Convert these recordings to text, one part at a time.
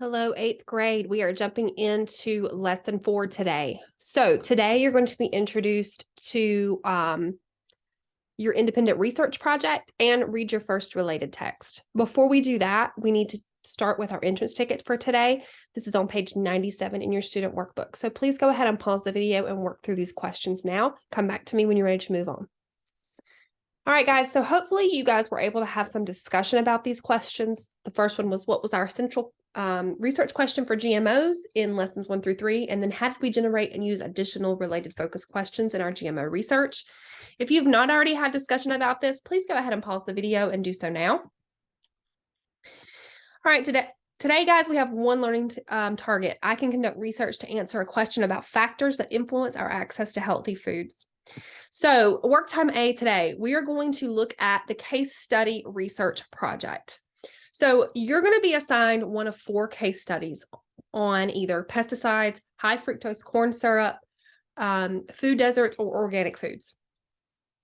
Hello, eighth grade. We are jumping into lesson 4 today. So today you're going to be introduced to your independent research project and read your first related text. Before we do that, we need to start with our entrance ticket for today. This is on page 97 in your student workbook. So please go ahead and pause the video and work through these questions now. Come back to me when you're ready to move on. All right, guys, so hopefully you guys were able to have some discussion about these questions. The first one was, what was our central research question for GMOs in lessons 1 through 3? And then how did we generate and use additional related focus questions in our GMO research? If you've not already had discussion about this, please go ahead and pause the video and do so now. All right, today, guys, we have one learning target. I can conduct research to answer a question about factors that influence our access to healthy foods. So work time A today, we are going to look at the case study research project. So you're going to be assigned one of 4 case studies on either pesticides, high fructose corn syrup, food deserts, or organic foods.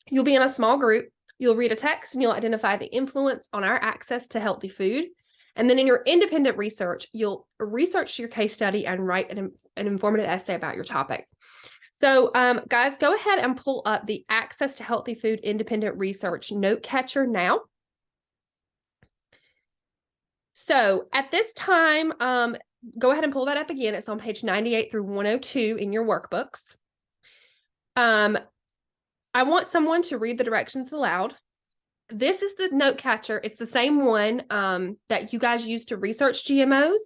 You'll be in a small group. You'll read a text and you'll identify the influence on our access to healthy food. And then in your independent research, you'll research your case study and write an informative essay about your topic. So guys, go ahead and pull up the Access to Healthy Food Independent Research note catcher now. So at this time, go ahead and pull that up again. It's on page 98 through 102 in your workbooks. I want someone to read the directions aloud. This is the note catcher. It's the same one that you guys use to research GMOs.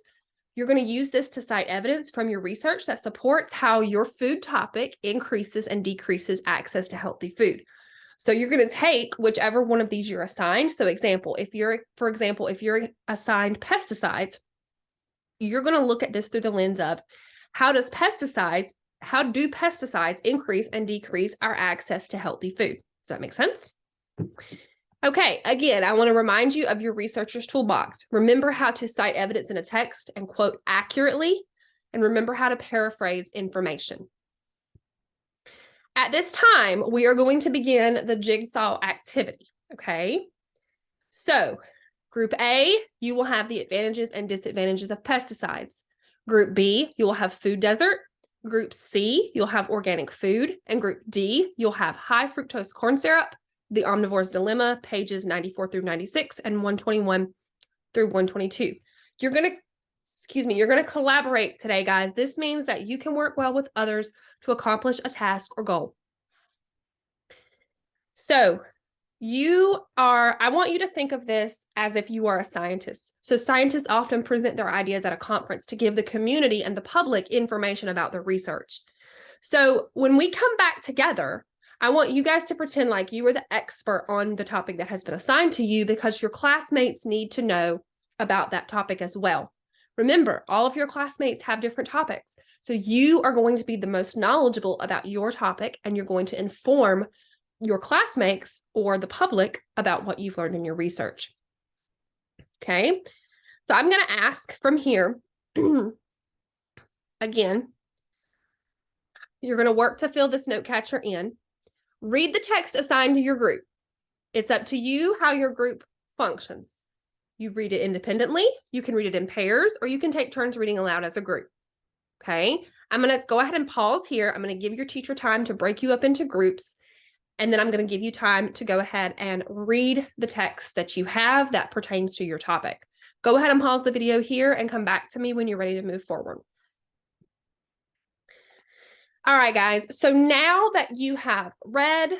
You're going to use this to cite evidence from your research that supports how your food topic increases and decreases access to healthy food. So you're going to take whichever one of these you're assigned. So for example, if you're assigned pesticides, you're going to look at this through the lens of how do pesticides increase and decrease our access to healthy food? Does that make sense? Okay, again, I want to remind you of your researcher's toolbox. Remember how to cite evidence in a text and quote accurately, and remember how to paraphrase information. At this time, we are going to begin the jigsaw activity, okay? So, Group A, you will have the advantages and disadvantages of pesticides. Group B, you will have food desert. Group C, you'll have organic food. And Group D, you'll have high fructose corn syrup, the Omnivore's Dilemma, pages 94 through 96 and 121 through 122. You're going to collaborate today, guys. This means that you can work well with others to accomplish a task or goal. So I want you to think of this as if you are a scientist. So scientists often present their ideas at a conference to give the community and the public information about their research. So when we come back together, I want you guys to pretend like you are the expert on the topic that has been assigned to you, because your classmates need to know about that topic as well. Remember, all of your classmates have different topics. So you are going to be the most knowledgeable about your topic, and you're going to inform your classmates or the public about what you've learned in your research. Okay, so I'm going to ask from here, again, you're going to work to fill this note catcher in. Read the text assigned to your group. It's up to you how your group functions. You read it independently, you can read it in pairs, or you can take turns reading aloud as a group. Okay, I'm going to go ahead and pause here. I'm going to give your teacher time to break you up into groups, and then I'm going to give you time to go ahead and read the text that you have that pertains to your topic. Go ahead and pause the video here and come back to me when you're ready to move forward. All right, guys, so now that you have read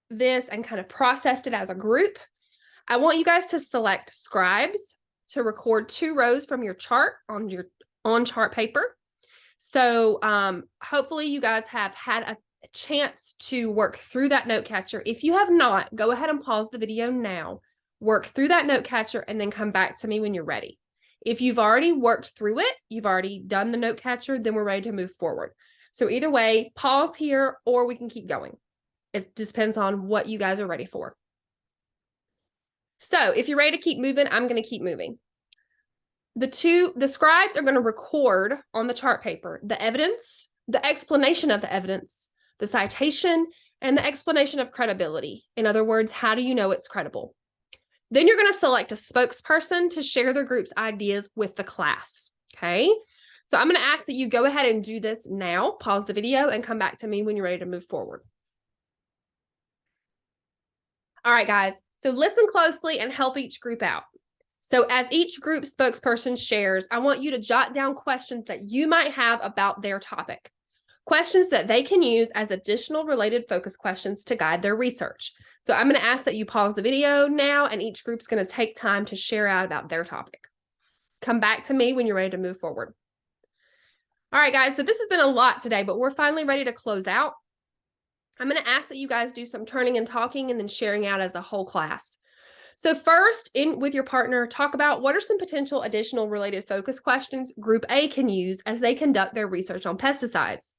this and kind of processed it as a group, I want you guys to select scribes to record 2 rows from your chart on chart paper. So hopefully you guys have had a chance to work through that note catcher. If you have not, go ahead and pause the video now, work through that note catcher, and then come back to me when you're ready. If you've already worked through it, you've already done the note catcher, then we're ready to move forward. So either way, pause here or we can keep going. It just depends on what you guys are ready for. So if you're ready to keep moving, I'm going to keep moving. The scribes are going to record on the chart paper the evidence, the explanation of the evidence, the citation, and the explanation of credibility. In other words, how do you know it's credible? Then you're going to select a spokesperson to share their group's ideas with the class. Okay. So I'm going to ask that you go ahead and do this now. Pause the video and come back to me when you're ready to move forward. All right, guys. So listen closely and help each group out. So as each group spokesperson shares, I want you to jot down questions that you might have about their topic. Questions that they can use as additional related focus questions to guide their research. So I'm going to ask that you pause the video now, and each group's going to take time to share out about their topic. Come back to me when you're ready to move forward. All right, guys, so this has been a lot today, but we're finally ready to close out. I'm going to ask that you guys do some turning and talking and then sharing out as a whole class. So first, with your partner, talk about what are some potential additional related focus questions Group A can use as they conduct their research on pesticides.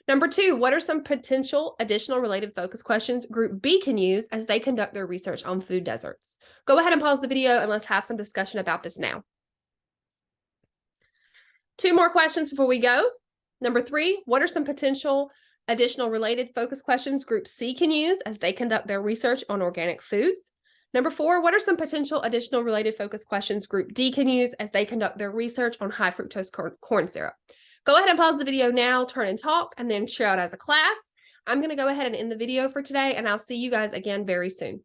Number 2, what are some potential additional related focus questions Group B can use as they conduct their research on food deserts? Go ahead and pause the video and let's have some discussion about this now. 2 more questions before we go. Number 3, what are some potential additional related focus questions Group C can use as they conduct their research on organic foods? Number 4, what are some potential additional related focus questions Group D can use as they conduct their research on high fructose corn syrup? Go ahead and pause the video now, turn and talk, and then share out as a class. I'm going to go ahead and end the video for today, and I'll see you guys again very soon.